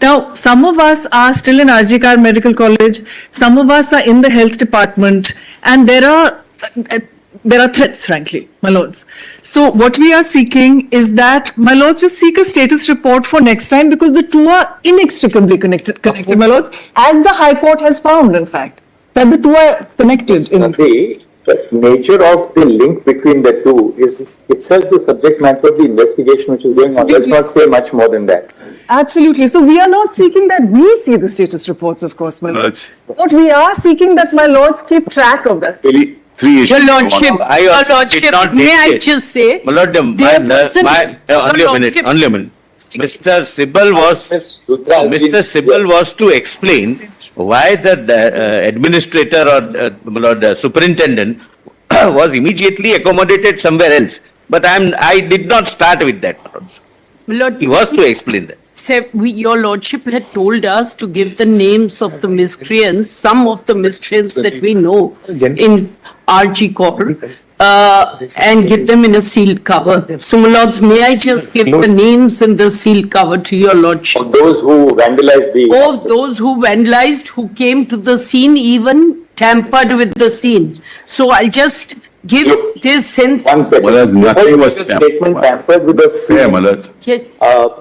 Now, some of us are still in RGKR Medical College, some of us are in the health department, and there are threats, frankly, my lords. So what we are seeking is that, my lords, just seek a status report for next time, because the two are inextricably connected, my lords, as the High Court has found, in fact, that the two are connected. The nature of the link between the two is itself the subject matter of the investigation which is going on. Let's not say much more than that. Absolutely. So we are not seeking that we see the status reports, of course, my lords. What we are seeking that my lords keep track of that. Three issues. Your Lordship, may I just say? My Lord, only a minute. Mr. Sibal was to explain why the administrator or the superintendent was immediately accommodated somewhere else. But I did not start with that. My Lord, he was to explain that. Your Lordship had told us to give the names of the miscreants, some of the miscreants that we know in RG Corp, and give them in a sealed cover. So, my lords, may I just give the names in the sealed cover to your Lordship? Of those who vandalized the... Of those who vandalized, who came to the scene, even tampered with the scene. So, I'll just give this sense... One second. Well, nothing was statement tampered with the scene. Yes.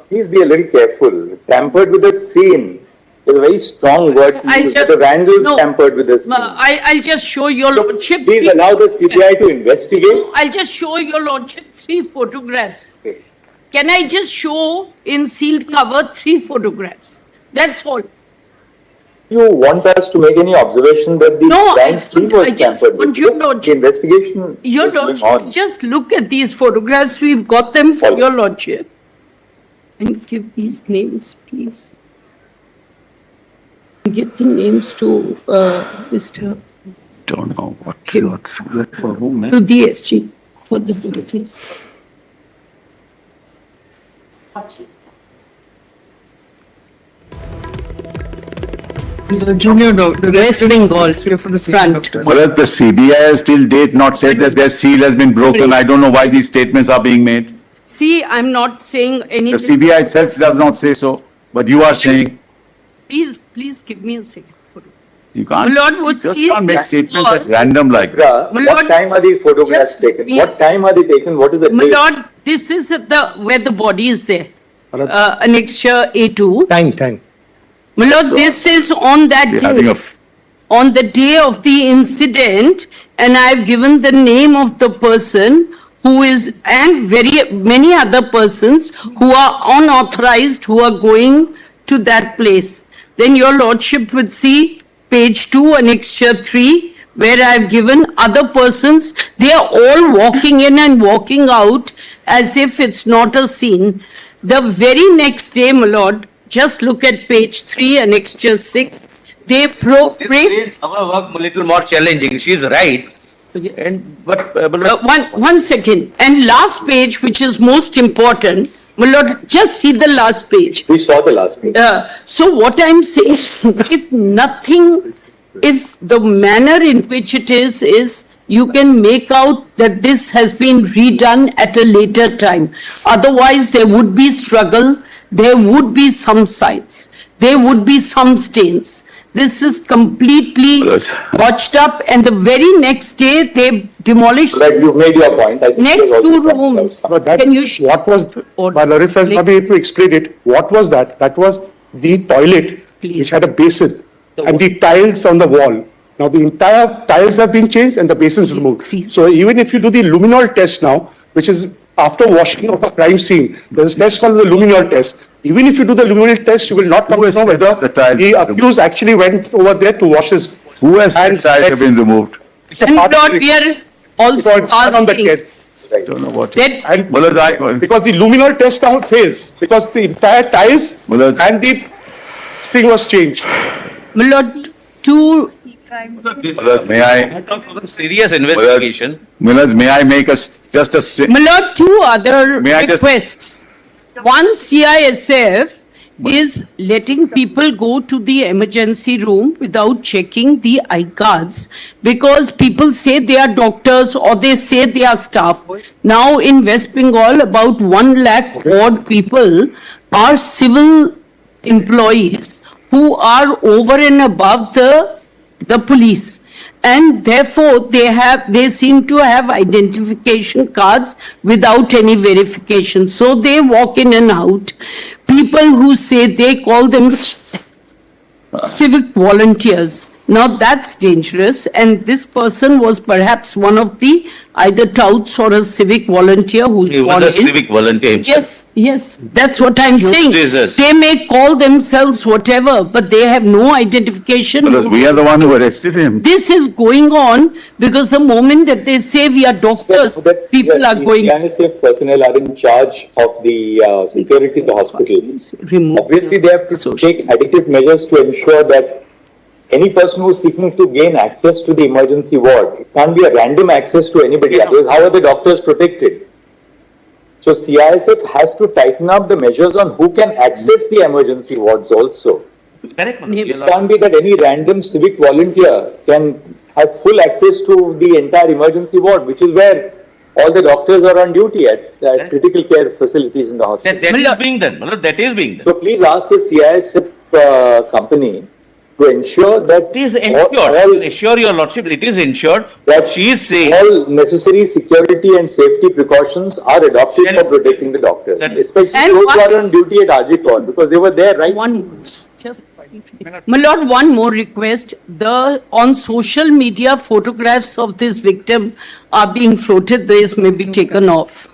Please be a little careful. Tampered with the scene is a very strong word to use. The vandals tampered with the scene. I'll just show your Lordship. Please allow the CBI to investigate. I'll just show your Lordship 3 photographs. Okay. Can I just show in sealed cover 3 photographs? That's all. You want us to make any observation that the crime scene was tampered with? The investigation your Lordship, just look at these photographs. We've got them for your Lordship. And give these names, please. Get the names to Mr. Don't know what for whom. To DSG for the duties. The junior doctor, the West Bengal, for the front. Well, the CBI has till date not said that their seal has been broken. I don't know why these statements are being made. See, I'm not saying anything. The CBI itself does not say so, but you are saying. Please give me a second. You can't. Lord would just see can't make statements at random like that. What time are these photographs taken? What time are they taken? What is the date? Lord, this is at where the body is there. Annexure A2. Time. My Lord, this is on that day. On the day of the incident, and I've given the name of the person who is, and very many other persons who are unauthorized, who are going to that place. Then your Lordship would see page 2, annexure 3, where I've given other persons. They are all walking in and walking out as if it's not a scene. The very next day, my Lord, just look at page 3, annexure 6. They made our work a little more challenging. She's right. And one second. And last page, which is most important. My Lord, just see the last page. We saw the last page. So what I'm saying, if the manner in which it is you can make out that this has been redone at a later time. Otherwise, there would be struggle, there would be some sites, there would be some stains. This is completely watched up, and the very next day they demolished. Like you made your point. Next 2 rooms. Can you what was? While Arif not be able to explain it, what was that? That was the toilet, which had a basin, and the tiles on the wall. Now the entire tiles have been changed and the basins removed. So even if you do the luminol test now, which is after washing of a crime scene, there's a test called the luminol test. Even if you do the luminol test, you will not come to know whether the accused actually went over there to wash his hands. Who has tiles have been removed? And Lord, we are also asking. I don't know what. And because the luminol test now fails, because the entire tiles and the thing was changed. My Lord, 2 May I? Serious investigation. May I make just a... My Lord, 2 other requests. One, CISF is letting people go to the emergency room without checking the iCards, because people say they are doctors or they say they are staff. Now in West Bengal, about 1 lakh odd people are civil employees who are over and above the police. And therefore, they seem to have identification cards without any verification. So they walk in and out. People who say they call them civic volunteers. Now that's dangerous, and this person was perhaps one of the either touts or a civic volunteer who's He gone was a in. civic volunteer himself. Yes, that's what I'm saying. Jesus. They may call themselves whatever, but they have no identification. Because we are the one who arrested him. This is going on because the moment that they say we are doctors, people are going. The ISF personnel are in charge of the security in the hospital. Remove. Obviously, they have to take adequate measures to ensure that any person who is seeking to gain access to the emergency ward, it can't be a random access to anybody. Otherwise, how are the doctors protected? So CISF has to tighten up the measures on who can access the emergency wards also. Correct, Manoj. It can't be that any random civic volunteer can have full access to the entire emergency ward, which is where all the doctors are on duty at critical care facilities in the hospital. That is being done, Manoj, that is being done. So please ask the CISF company to ensure that It is ensured, I will assure your lordship, it is ensured that she is saying. all necessary security and safety precautions are adopted And- for protecting the doctors, That- especially And those who what- are on duty at RG because they were there, right? My lord, one more request. On social media, photographs of this victim are being floated. These may be taken off.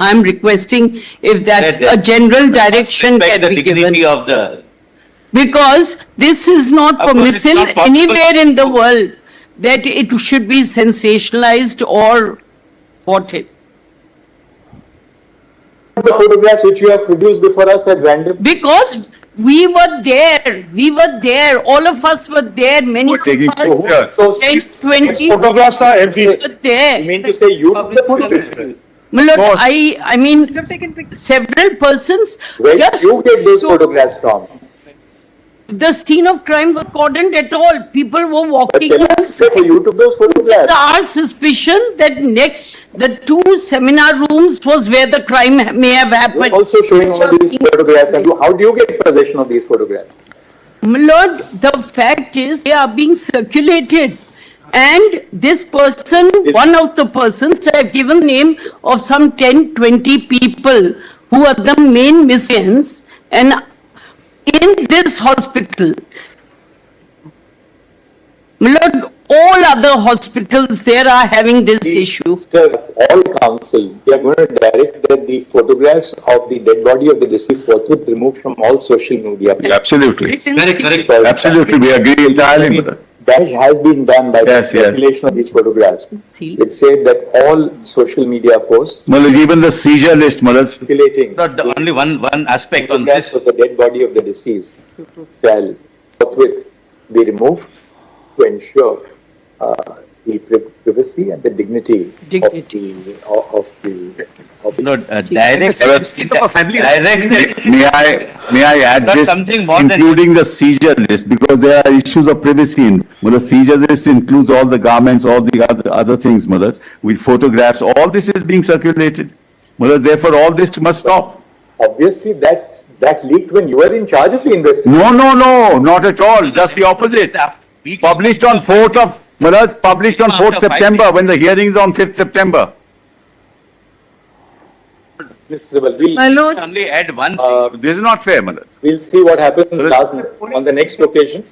I'm requesting if that a general direction Respect can the be dignity given. of the. Because this is not Of course, it's permissible not possible. anywhere in the world that it should be sensationalized or whatever. The photographs which you have produced before us at random. Because we were there, all of us were there, many of taking us, pictures. So 10, 20 Photographs are empty. were you there. mean to say you took the photographs? My lord, I mean, several persons Where did just you get those to- photographs from? The scene of crime was cordoned at all. People were walking. Can you say you took those photographs? It's our suspicion that next, the two seminar rooms was where the crime may have happened. Also showing all these photographs, and how do you get possession of these photographs? My lord, the fact is they are being circulated. And this person, one of the persons, I have given name of some 10, 20 people who are the main miscreants. And in this hospital, my lord, all other hospitals there are having this issue. All council, we are going to direct that the photographs of the dead body of the deceased forthwith removed from all social media. Absolutely. Correct. Absolutely, we agree entirely with that. Damage has been done by the Yes, yes. circulation of these photographs. See. It said that all social media posts Malaj, even the seizure list, Malaj, circulating Not the only one aspect on photographs this. of the dead body of the deceased shall forthwith be removed to ensure the privacy and the dignity Dignity. of the Direct. may I add But this, something more than- including the seizure list, because there are issues of privacy in, well, the seizure list includes all the garments, all the other things, Malaj, with photographs, all this is being circulated. Malaj, therefore, all this must stop. Obviously, that leaked when you were in charge of the investigation. No, not at all, just the opposite. Published on 4th of, Malaj, published on 4th September, when the hearing is on 5th September. Mr. Sibal, My lord, Only add one thing. This is not fair, Malaj. we'll see what happens on the next occasion.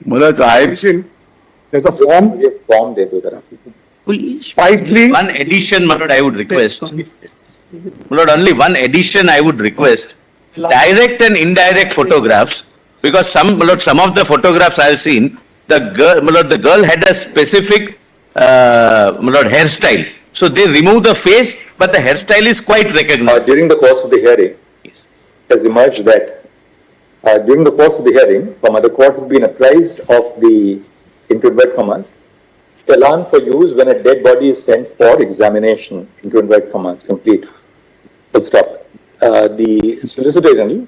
Malaj, There's a form, ये form दे दो जरा. Police. 5-3. One addition, my lord, I would request. My lord, only one addition I would request. Direct and indirect photographs, because my lord, some of the photographs I have seen, my lord, the girl had a specific, my lord, hairstyle. So they remove the face, but the hairstyle is quite recognizable. During the course of the hearing, it has emerged that during the course of the hearing, the court has been apprised of the, into inverted commas, challan for use when a dead body is sent for examination, into inverted commas, complete. Full stop. The Solicitor General,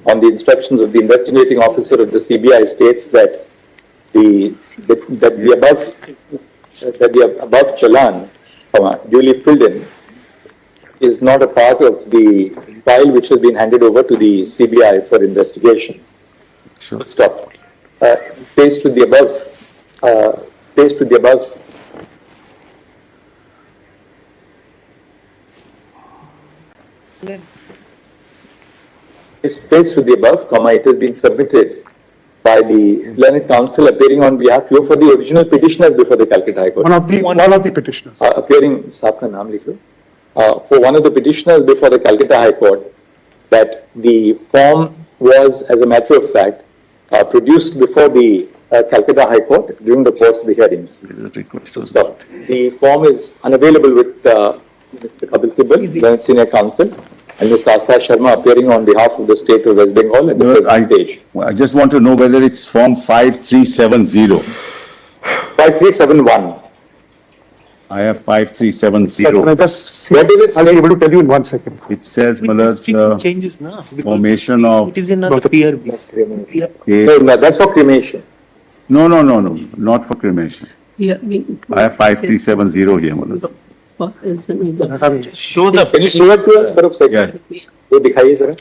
on the instructions of the investigating officer of the CBI, states that the above challan, duly filled in, is not a part of the file which has been handed over to the CBI for investigation. Sure. Stop. Paste with the above. Paste with the above. Paste with the above, comma, it has been submitted by the Learned Counsel appearing on behalf for the original petitioners before the Calcutta High Court. One of the petitioners. Appearing, साहब का नाम लिखो. For one of the petitioners before the Calcutta High Court, that the form was, as a matter of fact, produced before the Calcutta High Court during the course of the hearings. Stop. The form is unavailable with Mr. Kapil Sibal, Joint Senior Counsel, and Mr. Asta Sharma appearing on behalf of the state of West Bengal at the present stage. I just want to know whether it's Form 5370. 5371. I have 5370. Can I just see? What does it say? I'll be able to tell you in 1 second. It says, Malad, changes now. formation of, It is another PRB. No, that's for cremation. no, not for cremation. Yeah, I have 5370 here, Malad. Show the Can you show it to us for a second? Yeah. वो दिखाइए जरा.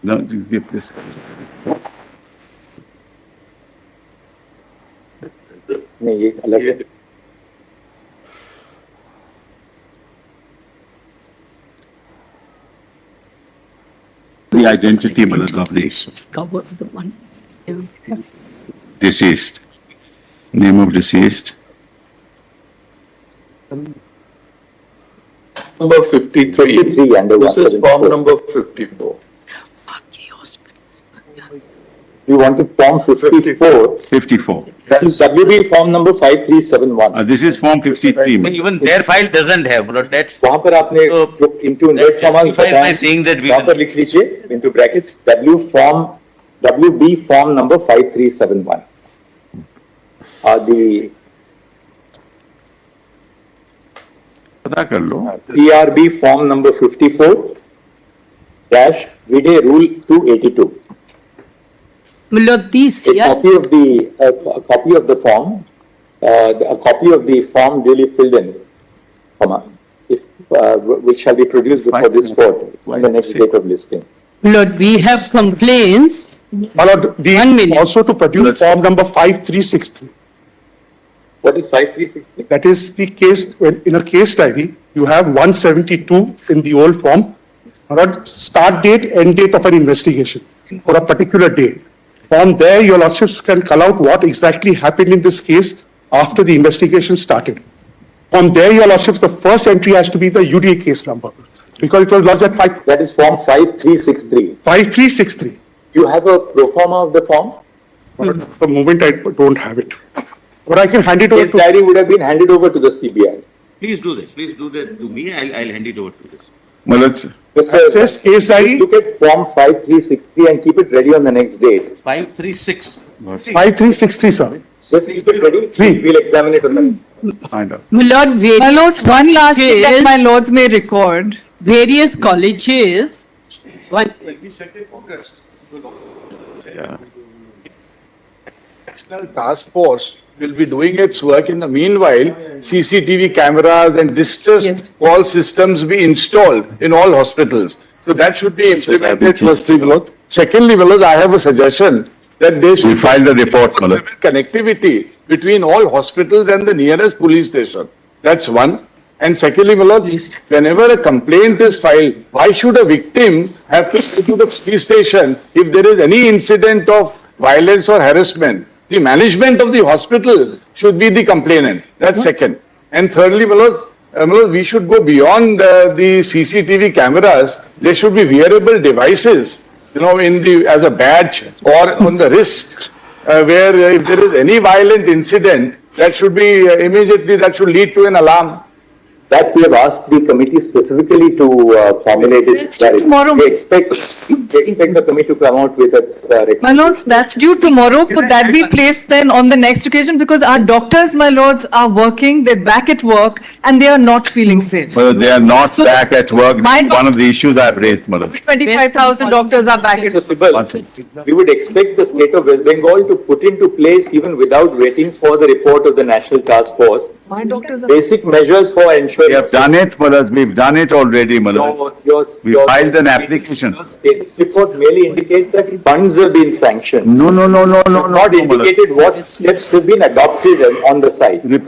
No, give this. नहीं, ये अलग है. The identity, Malad, of the covers the one. deceased. Name of deceased. Number 53. 53 under This is 174. form number 54. We wanted form 54. 54. That is WB form number 5371. This is Form 53. Malad. even their file doesn't have, Malad, that's. वहाँ पर आपने So, into that inverted commas justifies by saying that we वहाँ will- पर लिख लीजिए into brackets WB form number 5371. The पता कर लो. PRB form number 54 dash Vide rule 282. Milord, these, A yes, copy of the form, a copy of the form duly filled in, comma, which shall be produced before this court on the next date of listing. Milord, we have complaints. Malad, 1 minute. also to produce form number 5363. What is 5360? That is the case, when in a case diary, you have 172 in the old form, Malad, start date, end date of an investigation for a particular day. From there, your lordships can call out what exactly happened in this case after the investigation started. From there, your lordships, the first entry has to be the UDA case number, because it was lodged at That is form 5363. 5363. You have a pro forma of the form? At the moment, I don't have it. But I can hand it over This to. diary would have been handed over to the CBI. Please do that to me, I'll hand it over to this. Malad, Mr. Says case diary Look at form 5363 and keep it ready on the next date. 536. 5363, sir. Just keep it ready. Three. We'll examine it on the. find out. Milord, My lords, one last thing that my various, lords may record. various colleges, one, National Task Force will be doing its work. In the meanwhile, CCTV cameras and distress Yes. call systems be installed in all hospitals. So that should be implemented firstly, Milord. Secondly, Milord, I have a suggestion that they We should filed the report, Malad. connectivity between all hospitals and the nearest police station. That's one. And secondly, Milord, whenever a complaint is filed, why should a victim have to go to the police station if there is any incident of violence or harassment? The management of the hospital should be the complainant. That's second. And thirdly, Milord, we should go beyond the CCTV cameras. There should be wearable devices, as a badge or on the wrist, where if there is any violent incident, that should be immediately, that should lead to an alarm. That we have asked the committee specifically to formulate it. Let's do tomorrow. We expect the committee to come out with its My recommendation. lords, that's due tomorrow. Could that be placed then on the next occasion? Because our doctors, my lords, are working, they're back at work, and they are not feeling safe. Malad, they are not So- back at work. My- One of the issues I've raised, Malad. 25,000 doctors are back at So, work. Sibal, One second. we would expect the state of West Bengal to put into place, even without waiting for the report of the National Task Force, My doctors are. basic measures for ensuring. They are done it, Maharaj, we've done it already, Maharaj. We filed an application. Your status report merely indicates that funds have been sanctioned. No, Not Maharaj. indicated what steps have been adopted on the site.